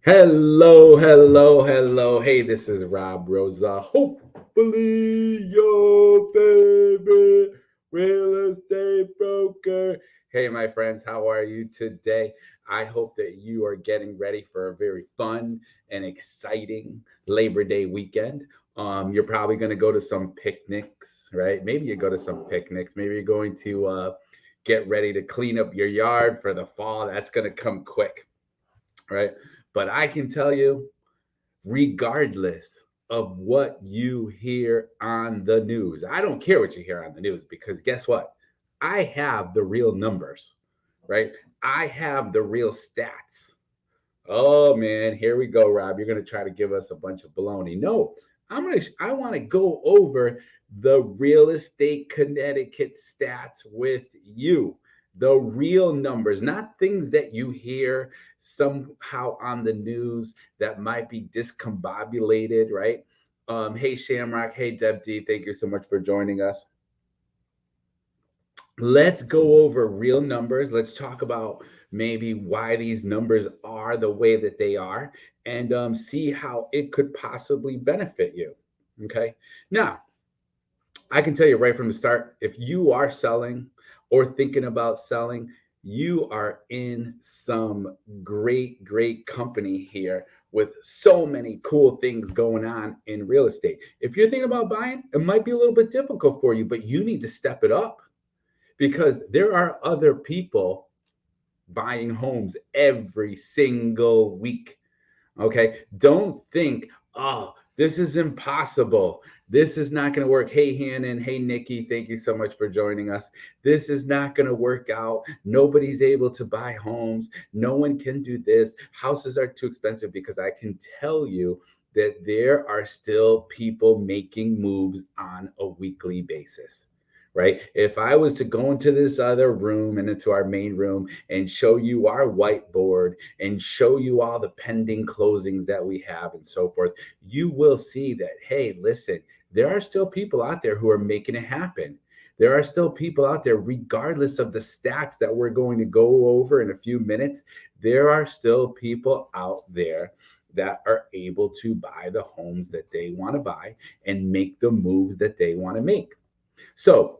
Hello, hello, hello. Hey, this is Rosa. Hopefully, your favorite real estate broker. Hey, my friends, how are you today? I hope that you are getting ready for a very fun and exciting Labor Day weekend. You're probably going to go to some picnics, right? Maybe you go to some picnics. Maybe you're going to get ready to clean up your yard for the fall. That's going to come quick, right? But I can tell you, regardless of what you hear on the news, I don't care what you hear on the news because guess what? I have the real numbers, right? I have the real stats. Oh man, here we go, Rob. You're gonna try to give us a bunch of baloney. No, I want to go over the real estate Connecticut stats with you. The real numbers, not things that you hear somehow on the news that might be discombobulated, right? Hey Shamrock, hey Deb D, thank you so much for joining us. Let's go over real numbers. Let's talk about maybe why these numbers are the way that they are and see how it could possibly benefit you. Okay. Now, I can tell you right from the start if you are selling or thinking about selling, you are in some great company here with so many cool things going on in real estate. If you're thinking about buying, it might be a little bit difficult for you, but you need to step it up because there are other people buying homes every single week. Okay. Don't think, oh, this is impossible. This is not going to work. Hey, Hannah, and hey, Nikki, thank you so much for joining us. This is not going to work out. Nobody's able to buy homes. No one can do this. Houses are too expensive because I can tell you that there are still people making moves on a weekly basis, right? If I was to go into this other room and into our main room and show you our whiteboard and show you all the pending closings that we have and so forth, you will see that, hey, listen, there are still people out there who are making it happen. There are still people out there, regardless of the stats that we're going to go over in a few minutes, there are still people out there that are able to buy the homes that they want to buy and make the moves that they want to make. So,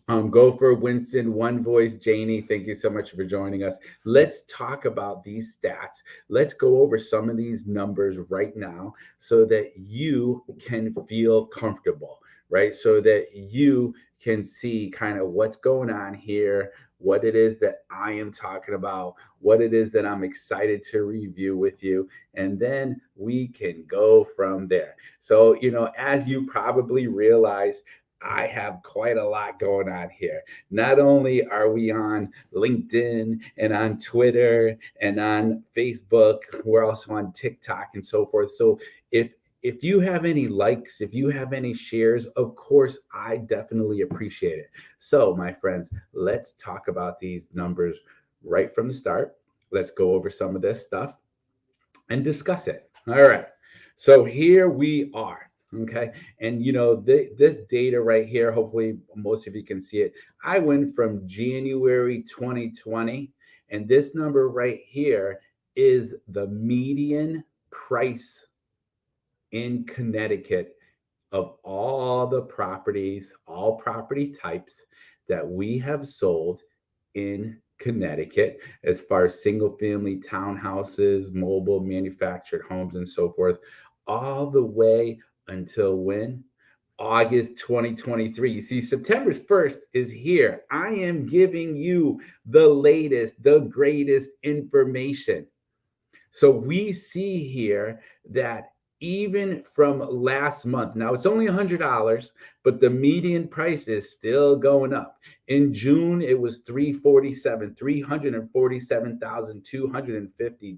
go for Winston, One Voice, Janie. Thank you so much for joining us. Let's talk about these stats. Let's go over some of these numbers right now so that you can feel comfortable, right? So that you can see kind of what's going on here, what it is that I am talking about, what it is that I'm excited to review with you, and then we can go from there. So, as you probably realize, I have quite a lot going on here. Not only are we on LinkedIn and on Twitter and on Facebook, we're also on TikTok and so forth. So if you have any likes, if you have any shares, of course, I definitely appreciate it. So, my friends, let's talk about these numbers right from the start. Let's go over some of this stuff and discuss it. All right. So here we are. Okay. And this data right here, hopefully most of you can see it. I went from January 2020, and this number right here is the median price in Connecticut of all the properties, all property types that we have sold in Connecticut, as far as single family townhouses, mobile manufactured homes, and so forth, all the way until when? August 2023. You see, September 1st is here. I am giving you the latest, the greatest information. So we see here that even from last month, now it's only $100, but the median price is still going up. In June, it was 347,250,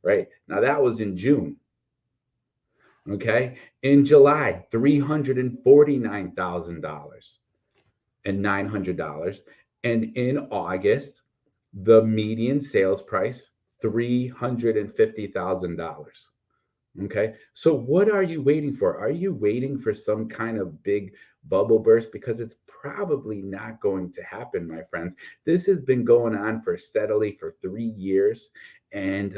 right? Now that was in June. Okay. In July, $349,000 and $900. And in August, the median sales price, $350,000. Okay. So what are you waiting for? Are you waiting for some kind of big bubble burst? Because it's probably not going to happen, my friends. This has been going on for steadily for 3 years. And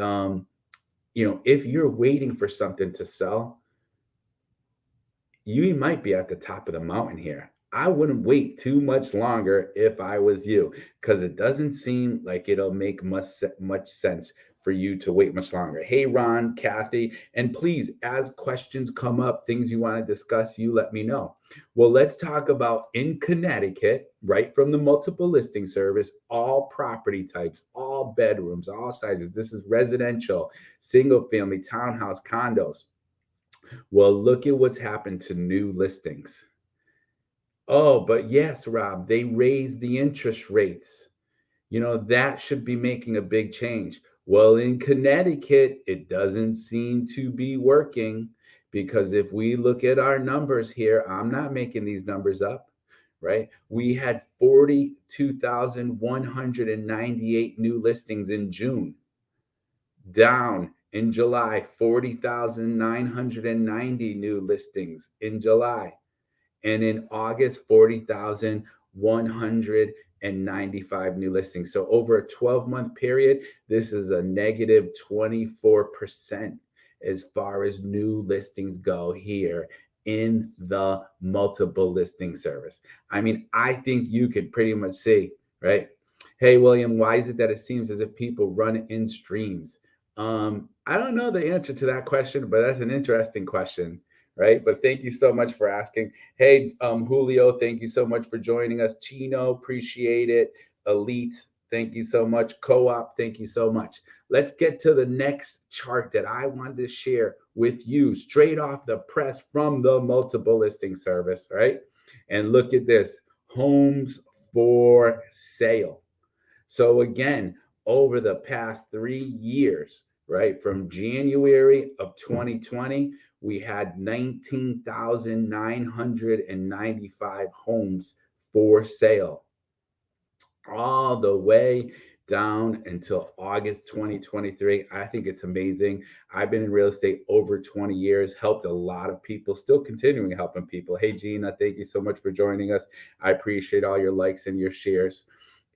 if you're waiting for something to sell, you might be at the top of the mountain here. I wouldn't wait too much longer if I was you, because it doesn't seem like it'll make much sense for you to wait much longer. Hey, Ron, Kathy, and please, as questions come up, things you want to discuss, you let me know. Well, let's talk about in Connecticut, right from the multiple listing service, all property types, all bedrooms, all sizes. This is residential, single family, townhouse, condos. Well, look at what's happened to new listings. Oh, but yes, Rob, they raised the interest rates. That should be making a big change. Well, in Connecticut, it doesn't seem to be working, because if we look at our numbers here, I'm not making these numbers up, right? We had 42,198 new listings in June, down in July, 40,990 new listings in July. And in August, 40,195 new listings. So over a 12-month period, this is a negative 24% as far as new listings go here in the multiple listing service. I mean, I think you could pretty much see, right? Hey, William, why is it that it seems as if people run in streams? I don't know the answer to that question, but that's an interesting question, right? But thank you so much for asking. Hey, Julio, thank you so much for joining us. Chino, appreciate it. Elite, thank you so much. Co-op, thank you so much. Let's get to the next chart that I wanted to share with you straight off the press from the multiple listing service, right? And look at this, homes for sale. So again, over the past 3 years, right, from January of 2020, we had 19,995 homes for sale, all the way down until August 2023. I think it's amazing. I've been in real estate over 20 years, helped a lot of people, still continuing helping people. Hey, Gina, thank you so much for joining us. I appreciate all your likes and your shares.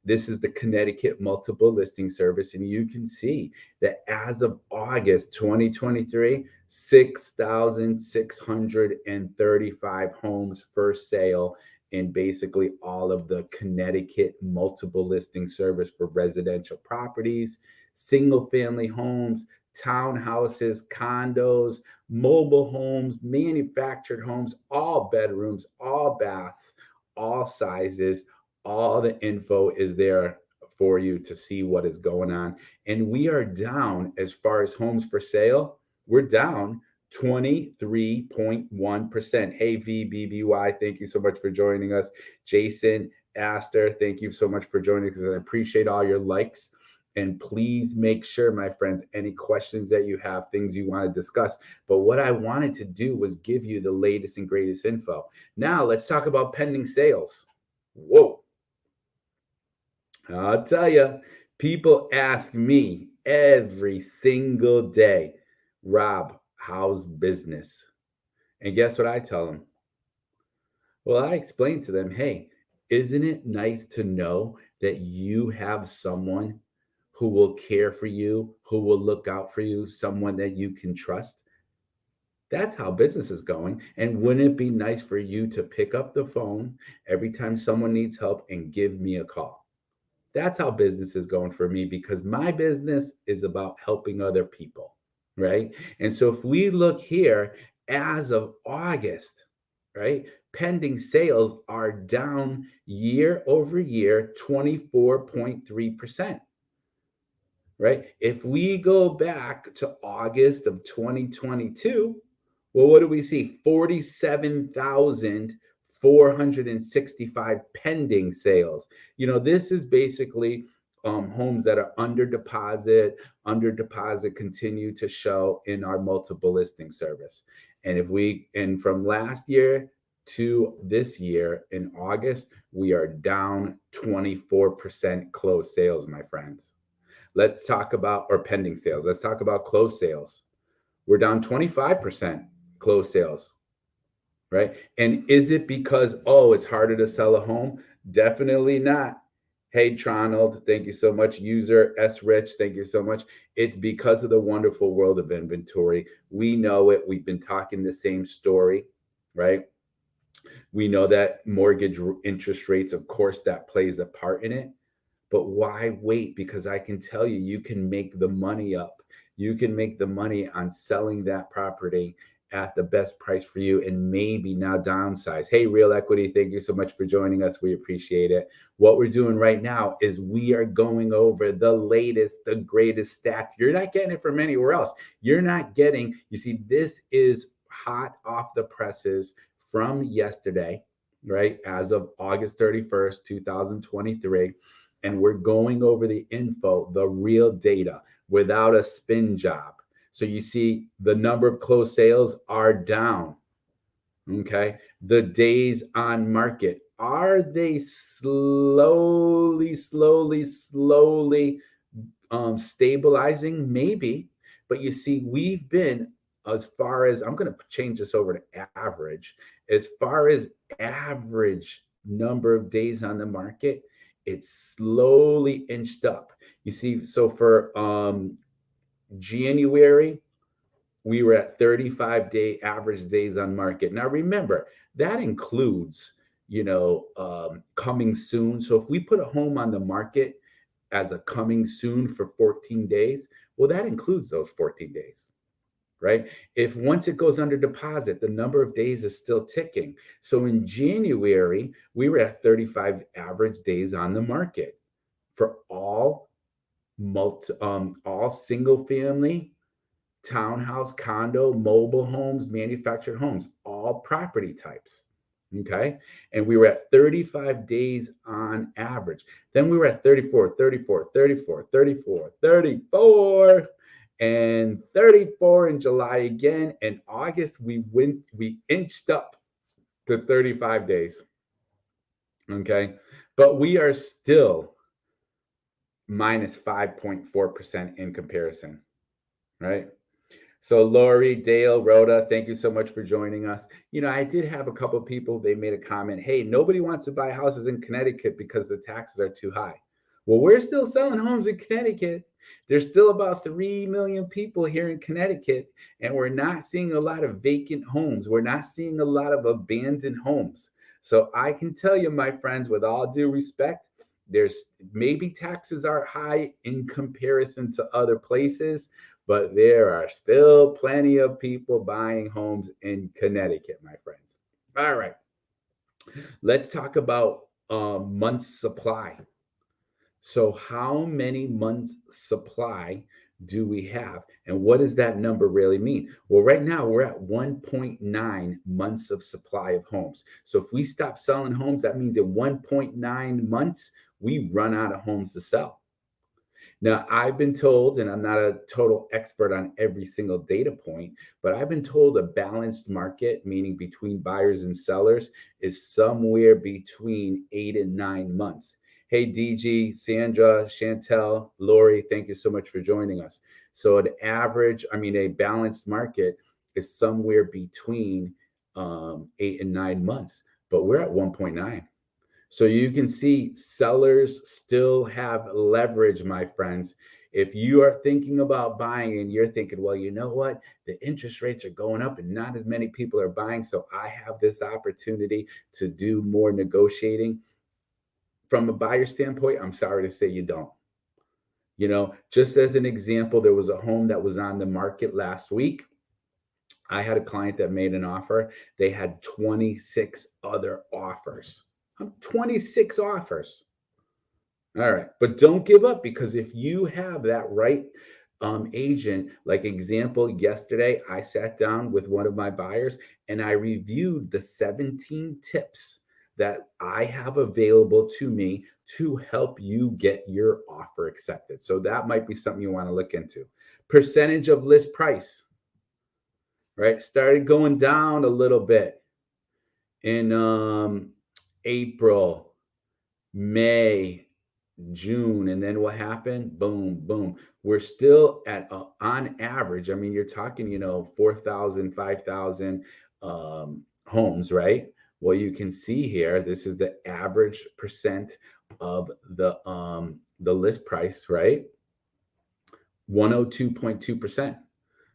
This is the Connecticut Multiple Listing Service, and you can see that as of August 2023, 6,635 homes for sale in basically all of the Connecticut Multiple Listing Service for residential properties, single family homes, townhouses, condos, mobile homes, manufactured homes, all bedrooms, all baths, all sizes. All the info is there for you to see what is going on. And we are down as far as homes for sale. We're down 23.1%. Hey, VBBY, thank you so much for joining us. Jason, Aster, thank you so much for joining us. I appreciate all your likes. And please make sure, my friends, any questions that you have, things you want to discuss. But what I wanted to do was give you the latest and greatest info. Now, let's talk about pending sales. Whoa. I'll tell you, people ask me every single day, Rob, how's business? And guess what I tell them? Well, I explain to them, hey, isn't it nice to know that you have someone who will care for you, who will look out for you, someone that you can trust? That's how business is going. And wouldn't it be nice for you to pick up the phone every time someone needs help and give me a call? That's how business is going for me, because my business is about helping other people, right? And so if we look here, as of August, right, pending sales are down year over year 24.3%, right? If we go back to August of 2022, well, what do we see? 47,465 pending sales. This is basically homes that are under deposit continue to show in our multiple listing service. And from last year to this year in August, we are down 24% closed sales, my friends. Let's talk about, or pending sales. Let's talk about closed sales. We're down 25% closed sales, right? And is it because, it's harder to sell a home? Definitely not. Hey, Tronald, thank you so much. User S Rich, thank you so much. It's because of the wonderful world of inventory. We know it. We've been talking the same story, right? We know that mortgage interest rates, of course, that plays a part in it. But why wait? Because I can tell you, you can make the money up. You can make the money on selling that property at the best price for you and maybe now downsize. Hey, Real Equity, thank you so much for joining us. We appreciate it. What we're doing right now is we are going over the latest, the greatest stats. You're not getting it from anywhere else. You're not getting, you see, this is hot off the presses from yesterday, right? As of August 31st, 2023, and we're going over the info, the real data without a spin job. So you see the number of closed sales are down. Okay. The days on market, are they slowly stabilizing? Maybe. But you see, we've been, as far as, I'm going to change this over to average, as far as average number of days on the market, it's slowly inched up. You see, so for January, we were at 35-day average days on market. Now remember, that includes, coming soon. So if we put a home on the market as a coming soon for 14 days, well, that includes those 14 days, right? If once it goes under deposit, the number of days is still ticking. So in January, we were at 35 average days on the market for all single family, townhouse, condo, mobile homes, manufactured homes, all property types. Okay. And we were at 35 days on average. Then we were at 34, 34, 34, 34, 34, and 34 in July again. And August, we inched up to 35 days. Okay. But we are still minus 5.4% in comparison, right? So Lori, Dale, Rhoda, thank you so much for joining us. I did have a couple of people, they made a comment, hey, nobody wants to buy houses in Connecticut because the taxes are too high. Well, we're still selling homes in Connecticut. There's still about 3 million people here in Connecticut, and we're not seeing a lot of vacant homes. We're not seeing a lot of abandoned homes. So I can tell you, my friends, with all due respect, there's maybe taxes are high in comparison to other places, but there are still plenty of people buying homes in Connecticut, my friends. All right, let's talk about months supply. So how many months supply do we have? And what does that number really mean? Well, right now we're at 1.9 months of supply of homes. So if we stop selling homes, that means in 1.9 months, we run out of homes to sell. Now, I've been told, and I'm not a total expert on every single data point, but I've been told a balanced market, meaning between buyers and sellers, is somewhere between 8 and 9 months. Hey, DG, Sandra, Chantel, Lori, thank you so much for joining us. So a balanced market is somewhere between 8 and 9 months, but we're at 1.9. So you can see sellers still have leverage, my friends. If you are thinking about buying and you're thinking, well, you know what? The interest rates are going up and not as many people are buying. So I have this opportunity to do more negotiating. From a buyer standpoint, I'm sorry to say you don't. Just as an example, there was a home that was on the market last week. I had a client that made an offer. They had 26 other offers. 26 offers. All right. But don't give up, because if you have that right agent, like example, yesterday, I sat down with one of my buyers and I reviewed the 17 tips that I have available to me to help you get your offer accepted. So that might be something you want to look into. Percentage of list price, right? Started going down a little bit in April, May, June, and then what happened? Boom, boom. We're still at on average. I mean, you're talking, 4,000, 5,000 homes, right? Well, you can see here, this is the average percent of the list price, right? 102.2%.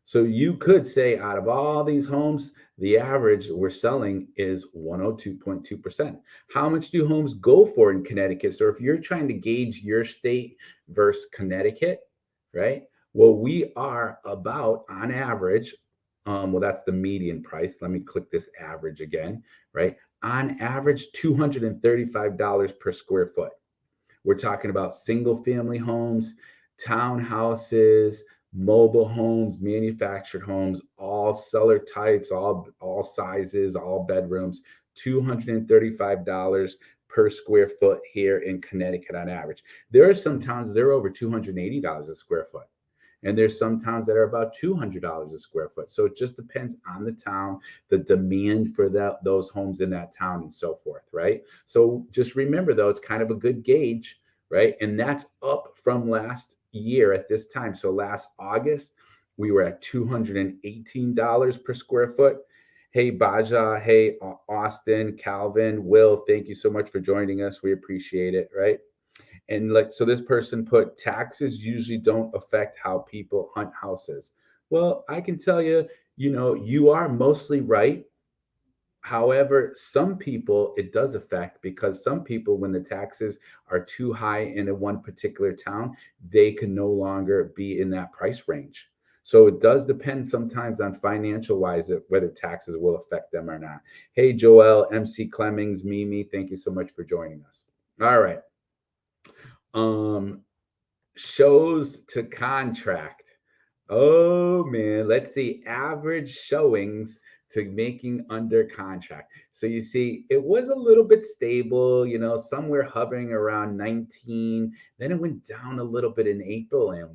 So you could say out of all these homes, the average we're selling is 102.2%. How much do homes go for in Connecticut? So if you're trying to gauge your state versus Connecticut, right? Well, we are about on average, well, that's the median price. Let me click this average again, right? On average, $235 per square foot. We're talking about single family homes, townhouses, mobile homes, manufactured homes, all seller types, all sizes, all bedrooms, $235 per square foot here in Connecticut on average. There are some towns that are over $280 a square foot. And there's some towns that are about $200 a square foot. So it just depends on the town, the demand for those homes in that town, and so forth, right? So just remember, though, it's kind of a good gauge, right? And that's up from last year at this time. So last August, we were at $218 per square foot. Hey, Baja. Hey, Austin, Calvin, Will, thank you so much for joining us. We appreciate it, right? And like, so this person put, taxes usually don't affect how people hunt houses. Well, I can tell you, you are mostly right. However, some people it does affect, because some people, when the taxes are too high in a one particular town, they can no longer be in that price range. So it does depend sometimes on financial wise whether taxes will affect them or not. Hey, Joel, MC Clemmings, Mimi, thank you so much for joining us. All right. Shows to contract. Oh man, let's see. Average showings to making under contract. So you see, it was a little bit stable, somewhere hovering around 19. Then it went down a little bit in April and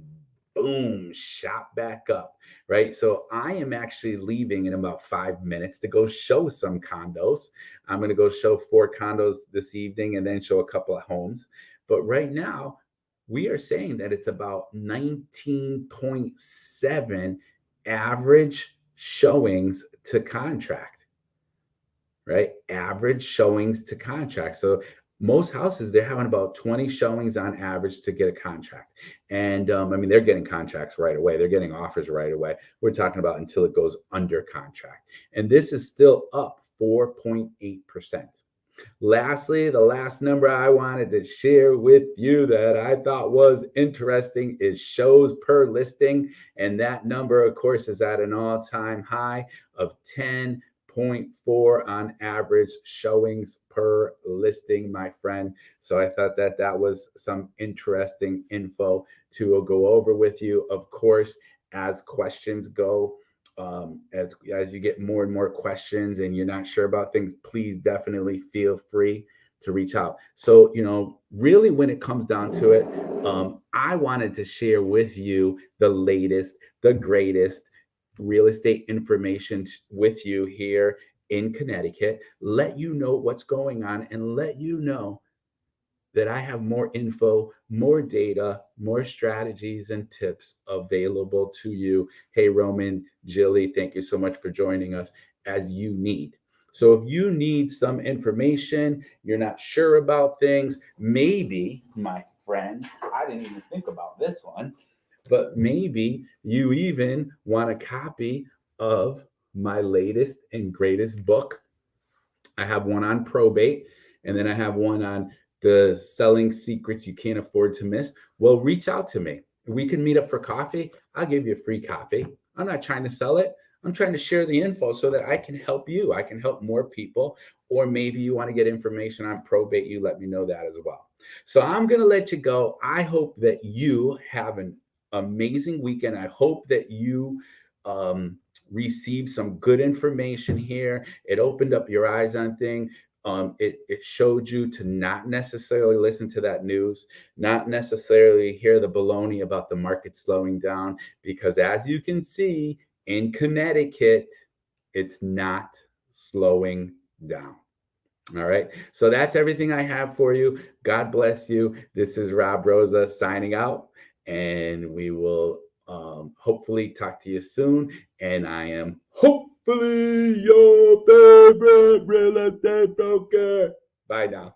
boom, shot back up, right? So I am actually leaving in about 5 minutes to go show some condos. I'm going to go show 4 condos this evening and then show a couple of homes. But right now, we are saying that it's about 19.7 average showings to contract, right? Average showings to contract. So most houses, they're having about 20 showings on average to get a contract. And they're getting contracts right away. They're getting offers right away. We're talking about until it goes under contract. And this is still up 4.8%. Lastly, the last number I wanted to share with you that I thought was interesting is shows per listing. And that number, of course, is at an all-time high of 10.4 on average showings per listing, my friend. So I thought that was some interesting info to go over with you. Of course, as questions go, as you get more and more questions and you're not sure about things, please definitely feel free to reach out. So, really when it comes down to it, I wanted to share with you the latest, the greatest real estate information with you here in Connecticut, let you know what's going on, and let you know that I have more info, more data, more strategies and tips available to you. Hey, Roman, Jilly, thank you so much for joining us, as you need. So if you need some information, you're not sure about things, maybe, my friend, I didn't even think about this one, but maybe you even want a copy of my latest and greatest book. I have one on probate, and then I have one on the selling secrets you can't afford to miss. Well, reach out to me. We can meet up for coffee. I'll give you a free copy. I'm not trying to sell it. I'm trying to share the info so that I can help you. I can help more people. Or maybe you want to get information on probate. You let me know that as well. So I'm going to let you go. I hope that you have an amazing weekend. I hope that you received some good information here. It opened up your eyes on things. It showed you to not necessarily listen to that news, not necessarily hear the baloney about the market slowing down, because as you can see in Connecticut, it's not slowing down. All right. So that's everything I have for you. God bless you. This is Rob Rosa signing out, and we will hopefully talk to you soon. And I am hopefully your favorite real estate broker. Bye now.